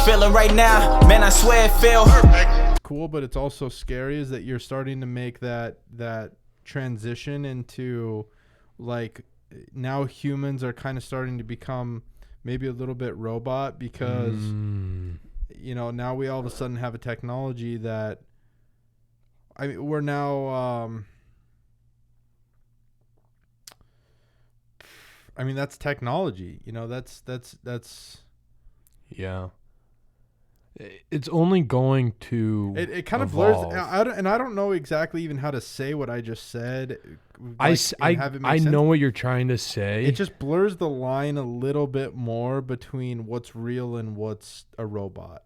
feeling right now, man, I swear it feel cool, but it's also scary is that you're starting to make that transition into, like, now humans are kind of starting to become maybe a little bit robot because you know, now we all of a sudden have a technology that, I mean, we're now I mean, that's technology, you know, that's yeah. It's only going to it kind of evolve. blurs. I don't know exactly even how to say what I just said. I Sense. know what you're trying to say. It just blurs the line a little bit more between what's real and what's a robot.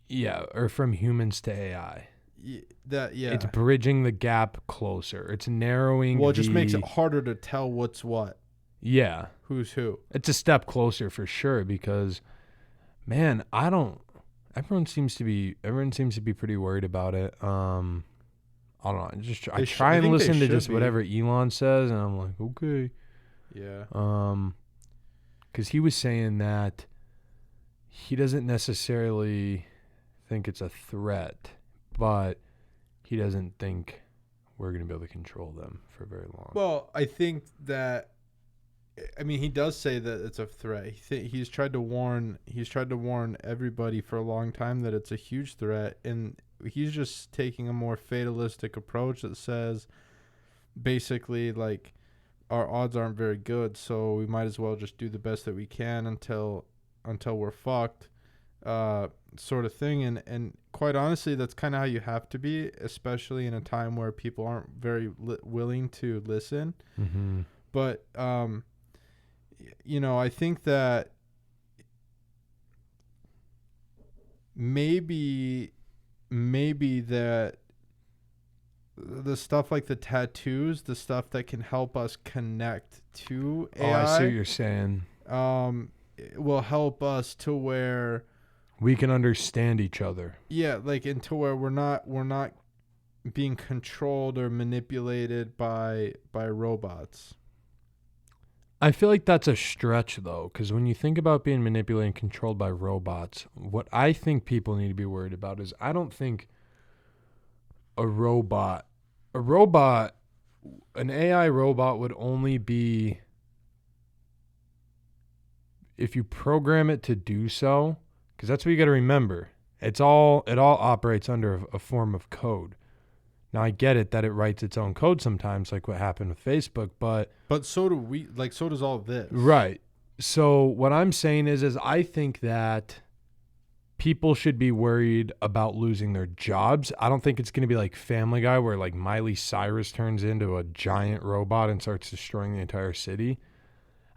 Yeah, or from humans to AI. Yeah. It's bridging the gap closer. It's narrowing. Well, it just makes it harder to tell what's what. Yeah. Who's who. It's a step closer for sure because, man, everyone seems to be pretty worried about it. I don't know. I try and listen to just whatever Elon says, and I'm like, okay. Yeah. Because he was saying that he doesn't necessarily think it's a threat, but he doesn't think we're going to be able to control them for very long. Well, I think that, I mean, he does say that it's a threat. He's tried to warn everybody for a long time that it's a huge threat, and he's just taking a more fatalistic approach that says basically, like, our odds aren't very good, so we might as well just do the best that we can until we're fucked, sort of thing. And quite honestly, that's kind of how you have to be, especially in a time where people aren't very willing to listen. Mm-hmm. But you know, I think that maybe that the stuff like the tattoos, the stuff that can help us connect to AI. Oh, I see what you're saying. It will help us to where we can understand each other. Yeah, like into where we're not being controlled or manipulated by robots. I feel like that's a stretch, though, because when you think about being manipulated and controlled by robots, what I think people need to be worried about is I don't think an AI robot would only be if you program it to do so, because that's what you got to remember. It all operates under a form of code. Now, I get it that it writes its own code sometimes, like what happened with Facebook, but so do we. Like, so does all this. Right. So what I'm saying is I think that people should be worried about losing their jobs. I don't think it's going to be like Family Guy where like Miley Cyrus turns into a giant robot and starts destroying the entire city.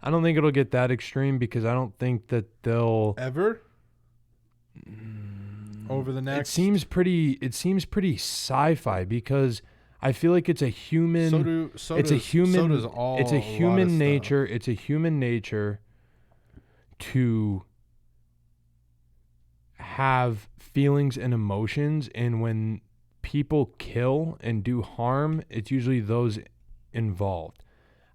I don't think it'll get that extreme because I don't think that they'll ever over the next. It seems pretty sci-fi because I feel like it's a human. It's a human nature to have feelings and emotions, and when people kill and do harm, it's usually those involved.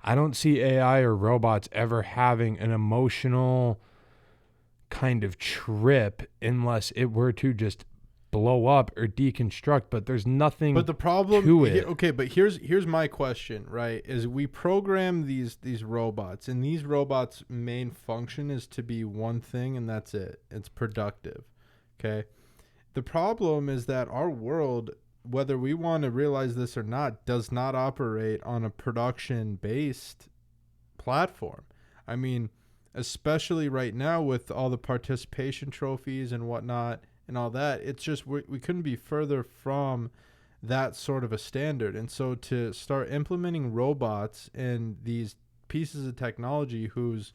I don't see AI or robots ever having an emotional kind of trip unless it were to just blow up or deconstruct, but there's nothing but the problem to it. Okay, but here's my question, right? Is we program these robots, and these robots' main function is to be one thing, and that's it. It's productive. Okay? The problem is that our world, whether we want to realize this or not, does not operate on a production-based platform. I mean, especially right now with all the participation trophies and whatnot and all that, it's just we couldn't be further from that sort of a standard. And so to start implementing robots and these pieces of technology who's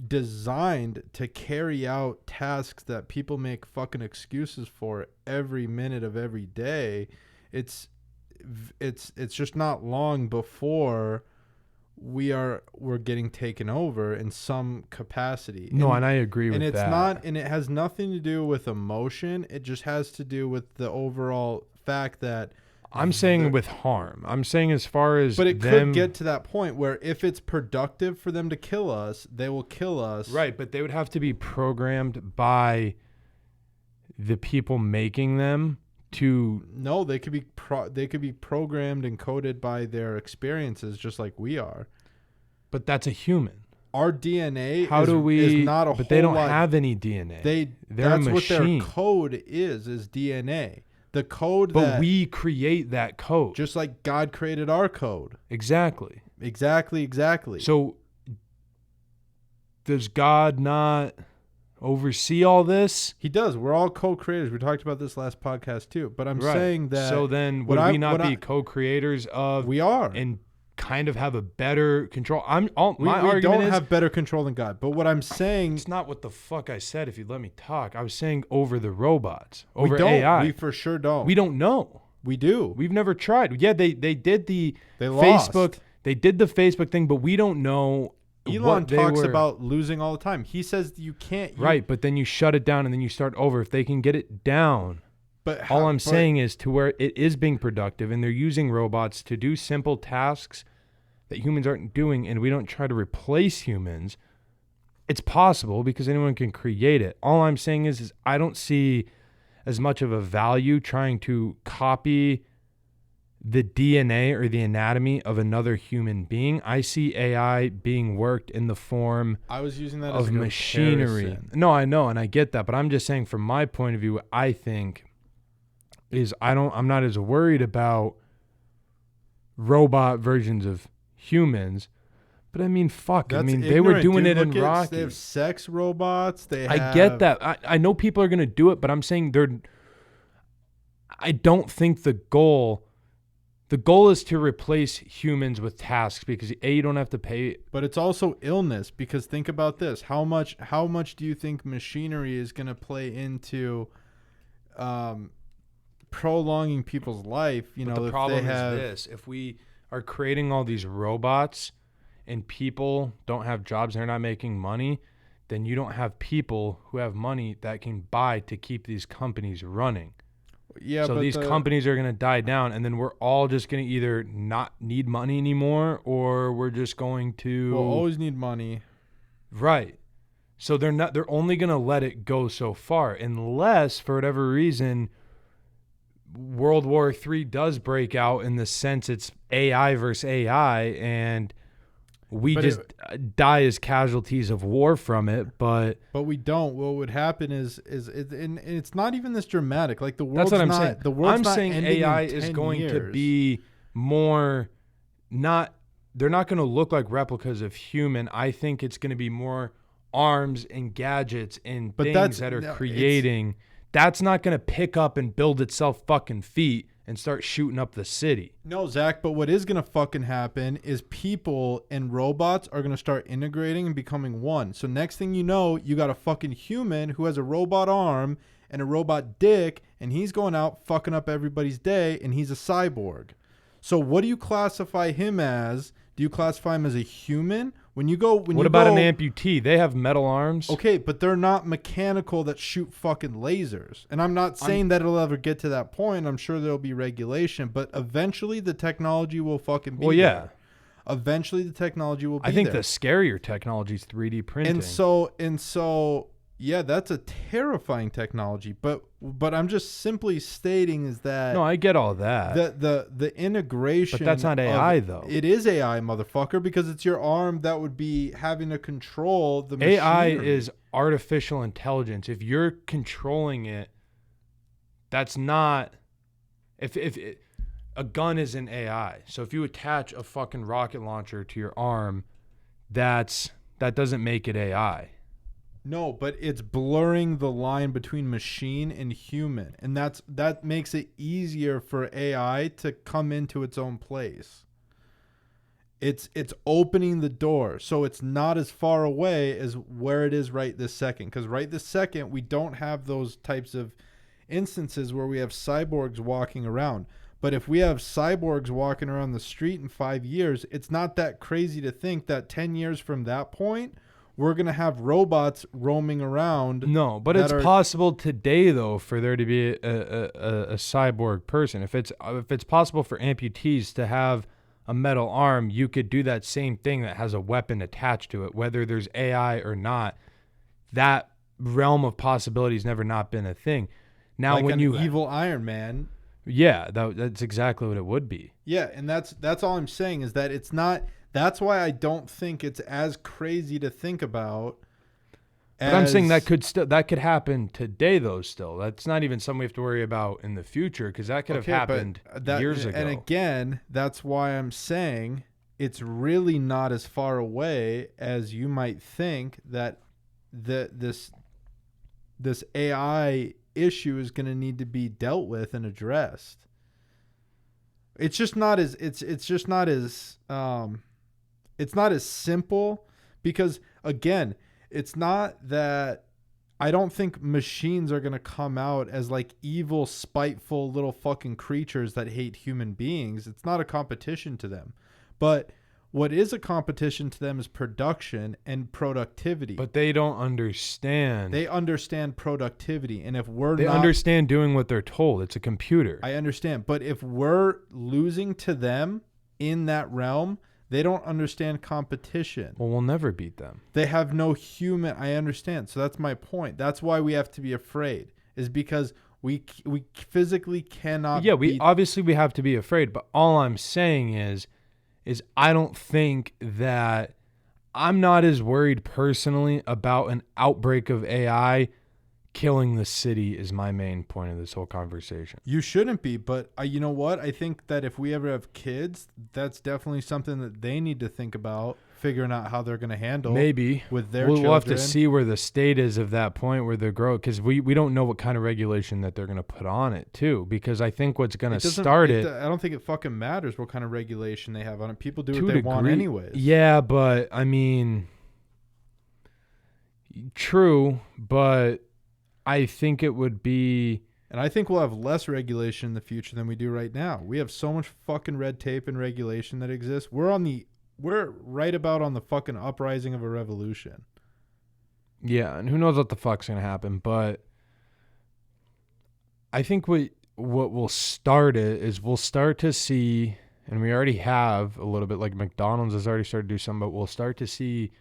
designed to carry out tasks that people make fucking excuses for every minute of every day, it's just not long before we're getting taken over in some capacity. No, and I agree with that. And it's not, and it has nothing to do with emotion. It just has to do with the overall fact that I'm saying with harm. I'm saying as far as but it could get to that point where if it's productive for them to kill us, they will kill us. Right, but they would have to be programmed by the people making them to. No, they could be programmed and coded by their experiences, just like we are. But that's a human. Our DNA is not a whole but they don't lot. have any DNA. They're That's a what their machine. code is DNA. The code But we create that code. just like God created our code. Exactly. Exactly. So does God not oversee all this? He does. We're all co-creators. We talked about this last podcast too. But I'm saying that. So then would we not be co-creators of? We are. And kind of have a better control. My we argument don't is have better control than God. But what I'm saying, it's not what the fuck I said. If you'd let me talk, I was saying over the robots, over we don't. AI. We for sure don't. We don't know. We do. We've never tried. Yeah, they did the lost. Facebook. They did the Facebook thing, but we don't know. Elon talks about losing all the time. He says you can't. Right, but then you shut it down and then you start over. If they can get it down. But all I'm saying is to where it is being productive and they're using robots to do simple tasks that humans aren't doing, and we don't try to replace humans. It's possible because anyone can create it. All I'm saying is I don't see as much of a value trying to copy the DNA or the anatomy of another human being. I see AI being worked in the form I was using that of as a machinery. comparison. No, I know, and I get that, but I'm just saying from my point of view, I think is I'm not as worried about robot versions of humans. But I mean, fuck. That's I mean, ignorant, they were doing dude. it in Rocky. They have sex robots. I get that. I know people are going to do it, but I'm saying I don't think the goal is to replace humans with tasks because you don't have to pay. But it's also illness because think about this. How much do you think machinery is going to play into prolonging people's life? But the problem is this. If we are creating all these robots and people don't have jobs and they're not making money, then you don't have people who have money that can buy to keep these companies running. Yeah, so these companies are going to die down, and then we're all just going to either not need money anymore, or we're just going to. We'll always need money, right? So they're only going to let it go so far, unless for whatever reason, World War III does break out in the sense it's AI versus AI, and we die as casualties of war from it, but we don't. What would happen is and it's not even this dramatic. Like the world's that's what I'm not. saying. The world's I'm not saying ending AI in is 10 going years. to be more not. They're not going to look like replicas of human. I think it's going to be more arms and gadgets and things that are creating. That's not going to pick up and build itself fucking feet and start shooting up the city. No, Zach, but what is going to fucking happen is people and robots are going to start integrating and becoming one. So next thing you know, you got a fucking human who has a robot arm and a robot dick, and he's going out fucking up everybody's day, and he's a cyborg. So what do you classify him as? Do you classify him as a human? What about an amputee? They have metal arms. Okay, but they're not mechanical that shoot fucking lasers. And I'm not saying that it'll ever get to that point. I'm sure there'll be regulation, but eventually the technology will fucking be there. Eventually the technology will be there. I think the scarier technology is 3D printing. And so yeah, that's a terrifying technology, but I'm just simply stating is that no, I get all that. The integration, but that's not AI though. It is AI, motherfucker, because it's your arm that would be having to control the machinery. AI is artificial intelligence. If you're controlling it, that's not. If a gun isn't AI, so if you attach a fucking rocket launcher to your arm, that doesn't make it AI. No, but it's blurring the line between machine and human, and that makes it easier for AI to come into its own place. It's opening the door, so it's not as far away as where it is right this second. Because right this second, we don't have those types of instances where we have cyborgs walking around. But if we have cyborgs walking around the street in 5 years, it's not that crazy to think that 10 years from that point, we're going to have robots roaming around. No, but it's possible today, though, for there to be a cyborg person. If it's possible for amputees to have a metal arm, you could do that same thing that has a weapon attached to it, whether there's AI or not. That realm of possibility has never not been a thing. Now, like when an you evil Iron Man. yeah, that's exactly what it would be. Yeah, and that's all I'm saying is that it's not. That's why I don't think it's as crazy to think about. But I'm saying that could happen today, though. Still, that's not even something we have to worry about in the future because that could have happened years ago. And again, that's why I'm saying it's really not as far away as you might think. That this AI issue is going to need to be dealt with and addressed. It's just not as it's not as simple because again, it's not that I don't think machines are going to come out as like evil, spiteful little fucking creatures that hate human beings. It's not a competition to them. But what is a competition to them is production and productivity. But they don't understand. They understand productivity. And if they understand doing what they're told. It's a computer. I understand. But if we're losing to them in that realm, they don't understand competition. Well, we'll never beat them. They have no human. I understand. So that's my point. That's why we have to be afraid, is because we physically cannot. Yeah, we obviously have to be afraid. But all I'm saying is I don't think that I'm not as worried personally about an outbreak of AI killing the city is my main point of this whole conversation. You shouldn't be, but you know what? I think that if we ever have kids, that's definitely something that they need to think about, figuring out how they're going to handle. Maybe with their children. We'll have to see where the state is of that point where they grow, because we don't know what kind of regulation that they're going to put on it too. Because I think what's going to start it. I don't think it fucking matters what kind of regulation they have on it. People do what they want anyways. Yeah, but I mean, true, but I think it would be. And I think we'll have less regulation in the future than we do right now. We have so much fucking red tape and regulation that exists. We're right about on the fucking uprising of a revolution. Yeah, and who knows what the fuck's going to happen. But I think what will start it is we'll start to see, and we already have a little bit, like McDonald's has already started to do something, but we'll start to see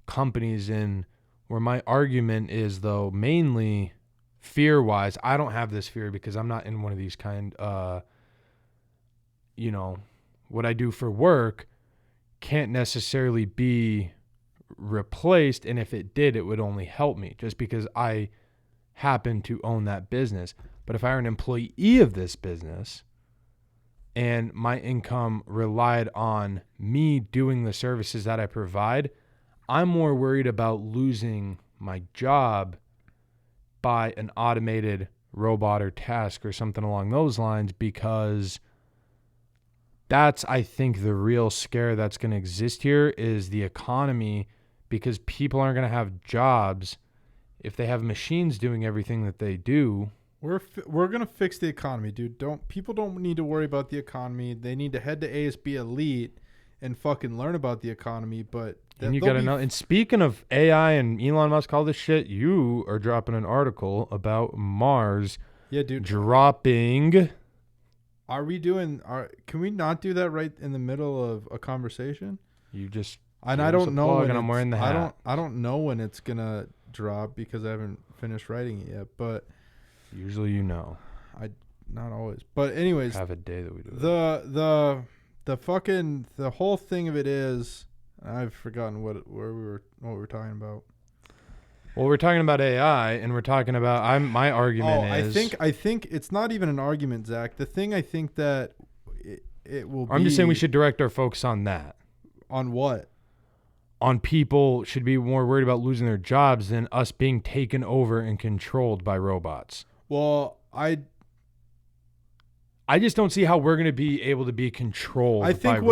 companies in where my argument is, though, mainly fear-wise. I don't have this fear because I'm not in one of these what I do for work can't necessarily be replaced, and if it did, it would only help me just because I happen to own that business. But if I were an employee of this business and my income relied on me doing the services that I provide, I'm more worried about losing my job by an automated robot or task or something along those lines, because that's, I think, the real scare that's going to exist here is the economy, because people aren't going to have jobs if they have machines doing everything that they do. We're going to fix the economy, dude. People don't need to worry about the economy. They need to head to ASB Elite and fucking learn about the economy, but and you got to know. And speaking of AI and Elon Musk, all this shit, you are dropping an article about Mars. Yeah, dude. Dropping. Are we doing? Can we not do that right in the middle of a conversation? You just. And I don't know when I'm wearing the hat. I don't know when it's gonna drop because I haven't finished writing it yet. But usually, not always. But anyways, have a day that we do. The whole thing of it is, I've forgotten what we were talking about. Well, we're talking about AI, and we're talking about. My argument is. I think it's not even an argument, Zach. The thing I think that it will. I'm just saying we should direct our focus on that. On what? On people should be more worried about losing their jobs than us being taken over and controlled by robots. Well, I just don't see how we're going to be able to be controlled by robots. I think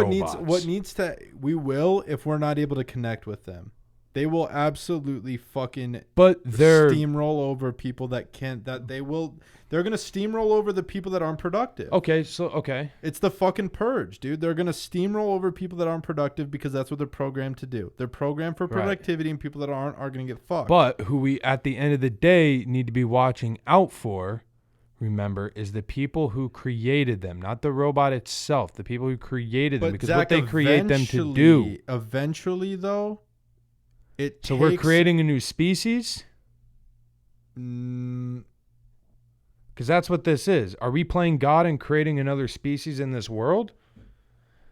we will if we're not able to connect with them. They will absolutely fucking steamroll over people they're going to steamroll over the people that aren't productive. Okay. It's the fucking purge, dude. They're going to steamroll over people that aren't productive because that's what they're programmed to do. They're programmed for productivity, and people that aren't are going to get fucked. But who we, at the end of the day, need to be watching out for, remember, is the people who created them, not the robot itself, the people who created them, because Zach, what they create them to do. Eventually, though, we're creating a new species? Because that's what this is. Are we playing God and creating another species in this world?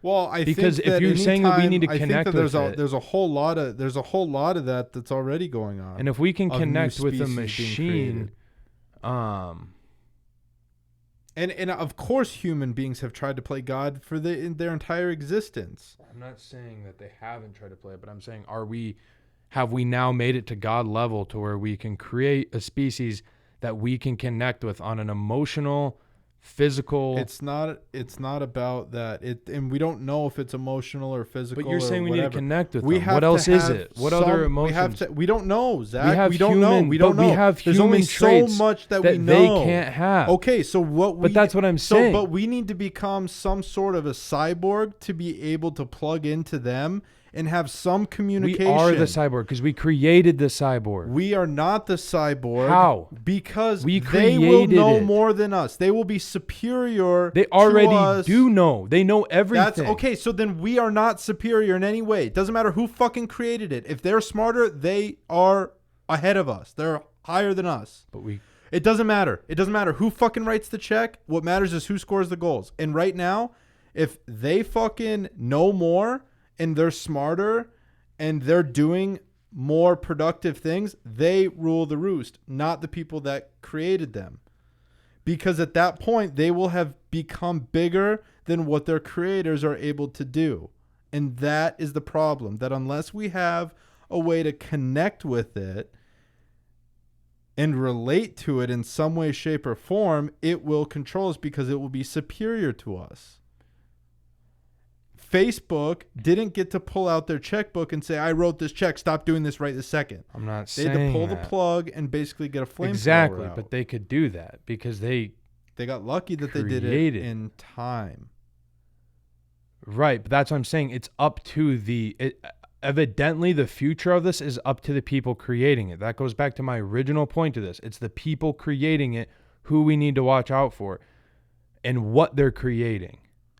Well, Because if you're saying that we need to connect with it, there's a whole lot of that that's already going on. and if we can of connect new with a species being machine, and of course human beings have tried to play God for in their entire existence. I'm not saying that they haven't tried to play it, but I'm saying have we now made it to God level to where we can create a species that we can connect with on an emotional, physical. It's not about that. And we don't know if it's emotional or physical. But you're saying we need to connect with we them. have What else is have it? What other emotions? We don't know, Zach. We don't know. We don't know. We have There's human only traits so much that we know. they can't have. Okay, so But that's what I'm saying. But we need to become some sort of a cyborg to be able to plug into them and have some communication. We are the cyborg because we created the cyborg. We are not the cyborg. How? Because we they will know it. more than us. They will be superior. They already to us. do know. They know everything. That's okay. So then we are not superior in any way. It doesn't matter who fucking created it. If they're smarter, they are ahead of us. They're higher than us. But it doesn't matter. It doesn't matter who fucking writes the check. What matters is who scores the goals. And right now, if they fucking know more and they're smarter and they're doing more productive things, they rule the roost, not the people that created them. Because at that point, they will have become bigger than what their creators are able to do. And that is the problem, that unless we have a way to connect with it and relate to it in some way, shape, or form, it will control us because it will be superior to us. Facebook didn't get to pull out their checkbook and say, I wrote this check, stop doing this right this second. I'm not They saying had to pull that. the plug and basically get a flamethrower Exactly, out. but they could do that because they got lucky that they did created. it in time. Right, but that's what I'm saying. It's up to evidently the future of this is up to the people creating it. That goes back to my original point of this. It's the people creating it who we need to watch out for and what they're creating.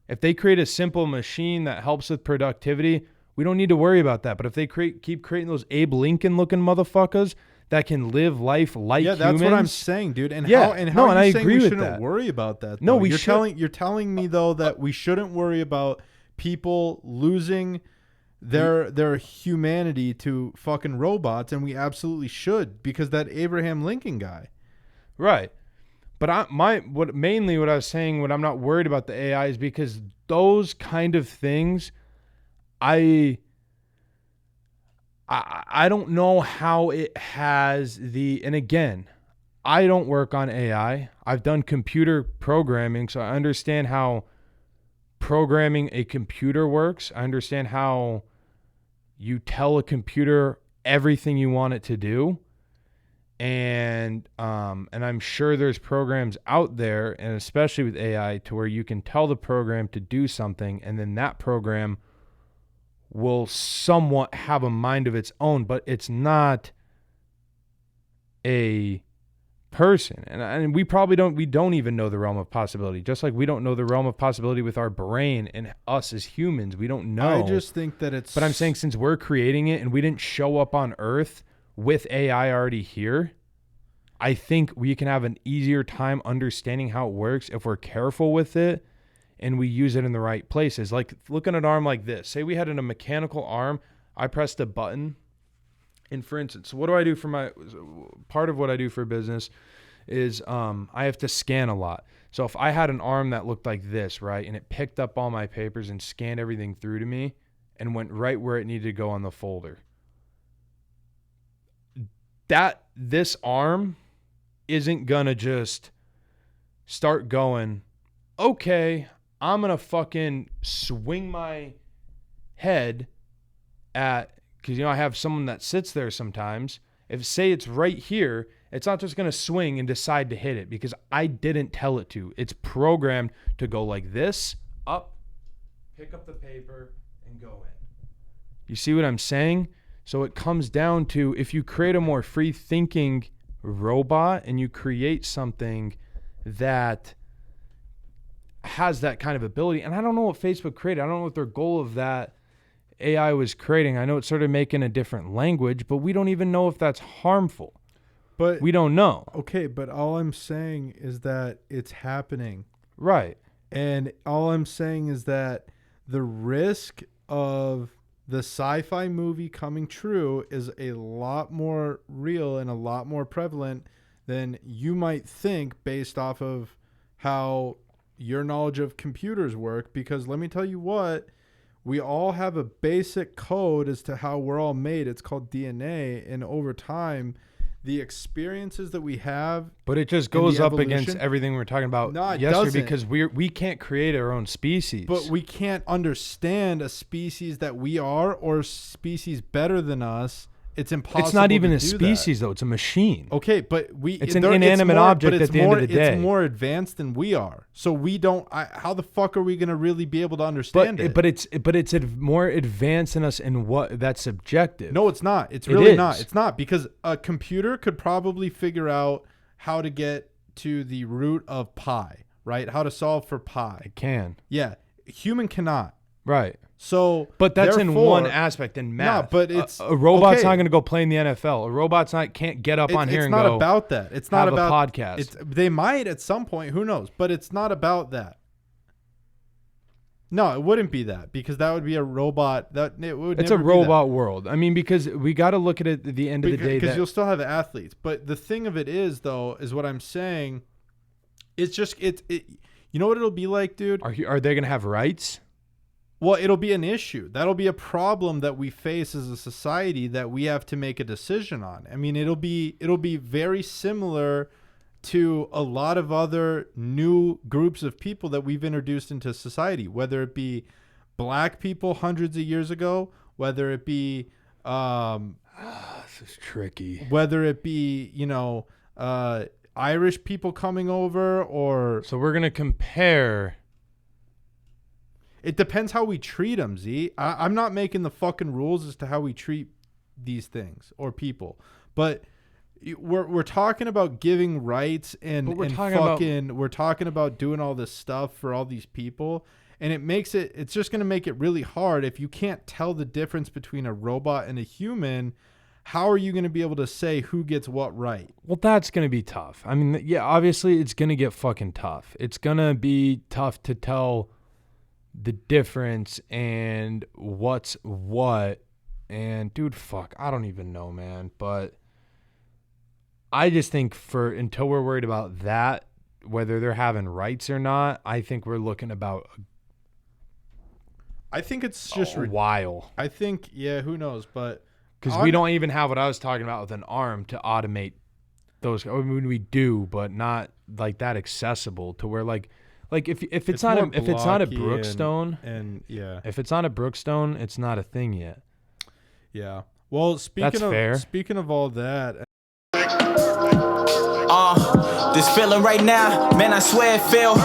If they create a simple machine that helps with productivity, we don't need to worry about that. But if they keep creating those Abe Lincoln looking motherfuckers that can live life like humans. Yeah, that's what I'm saying, dude. And Yeah, how are I you saying agree we with shouldn't that. worry about that? No, though? we You're telling me though that we shouldn't worry about people losing their humanity to fucking robots, and we absolutely should, because that Abraham Lincoln guy. Right. But what I was saying, what I'm not worried about the AI is because those kind of things, I don't know how it has and again, I don't work on AI. I've done computer programming, so I understand how programming a computer works. I understand how you tell a computer everything you want it to do. And I'm sure there's programs out there, and especially with AI, to where you can tell the program to do something, and then that program will somewhat have a mind of its own, but it's not a person. And we don't even know the realm of possibility. Just like we don't know the realm of possibility with our brain and us as humans. We don't know. I just think that it's... But I'm saying, since we're creating it and we didn't show up on Earth with AI already here, I think we can have an easier time understanding how it works if we're careful with it and we use it in the right places. Like, look at an arm like this. Say we had a mechanical arm. I pressed a button. And for instance, what do I do for part of what I do for business is I have to scan a lot. So if I had an arm that looked like this, right, and it picked up all my papers and scanned everything through to me and went right where it needed to go on the folder, this arm isn't gonna just start going, okay, I'm gonna fucking swing my head because I have someone that sits there sometimes. If say it's right here, it's not just gonna swing and decide to hit it because I didn't tell it to. It's programmed to go like this, up, pick up the paper, and go in. You see what I'm saying? So it comes down to, if you create a more free-thinking robot and you create something that has that kind of ability, and I don't know what Facebook created. I don't know what their goal of that AI was creating. I know it's sort of making a different language, but we don't even know if that's harmful. But we don't know. okay, but all I'm saying is that it's happening. Right. And all I'm saying is that the risk of the sci-fi movie coming true is a lot more real and a lot more prevalent than you might think based off of how your knowledge of computers work. Because let me tell you what, we all have a basic code as to how we're all made. It's called DNA. And over time, the experiences that we have, but it just goes up against everything we were talking about yesterday, because we can't create our own species. But we can't understand a species that we are or species better than us. It's impossible. It's not even to a do species, though. It's a machine. Okay, but it's an inanimate object at the end of the day. It's more advanced than we are. So we don't. How the fuck are we going to really be able to understand it? But it's more advanced than us in what that's subjective. No, it's not. It's really not. It's not, because a computer could probably figure out how to get to the root of pi, right? How to solve for pi. It can. Yeah, human cannot. Right. So, but that's in one aspect in math. No, but it's a robot's not going to go play in the NFL. A robot's can't get up on here and go. It's not about that. It's not about a podcast. They might at some point. Who knows? But it's not about that. No, it wouldn't be that, because that would be a robot. It's a robot world. I mean, because we got to look at it at the end of the day. Because you'll still have athletes. But the thing of it is, though, is what I'm saying. It's just it. You know what it'll be like, dude? Are they going to have rights? Well, it'll be an issue. That'll be a problem that we face as a society that we have to make a decision on. I mean, it'll be very similar to a lot of other new groups of people that we've introduced into society, whether it be black people hundreds of years ago, whether it be this is tricky. Whether it be, Irish people coming over, or so we're going to compare. It depends how we treat them, Z. I'm not making the fucking rules as to how we treat these things or people, but we're talking about giving rights and we're talking about doing all this stuff for all these people, and it's just going to make it really hard if you can't tell the difference between a robot and a human. How are you going to be able to say who gets what right? Well, that's going to be tough. I mean, yeah, obviously it's going to get fucking tough. It's going to be tough to tell the difference and what's what. And dude, fuck, I don't even know, man. But I just think until we're worried about that, whether they're having rights or not, I think we're looking about I think it's just a while. I think, yeah, who knows, but because we don't even have what I was talking about with an arm to automate those. I mean, we do, but not like that accessible to where like if it's not a Brookstone and yeah, if it's not a Brookstone, it's not a thing yet. Yeah. Well, speaking of all that, this feeling right now, man, I swear it feel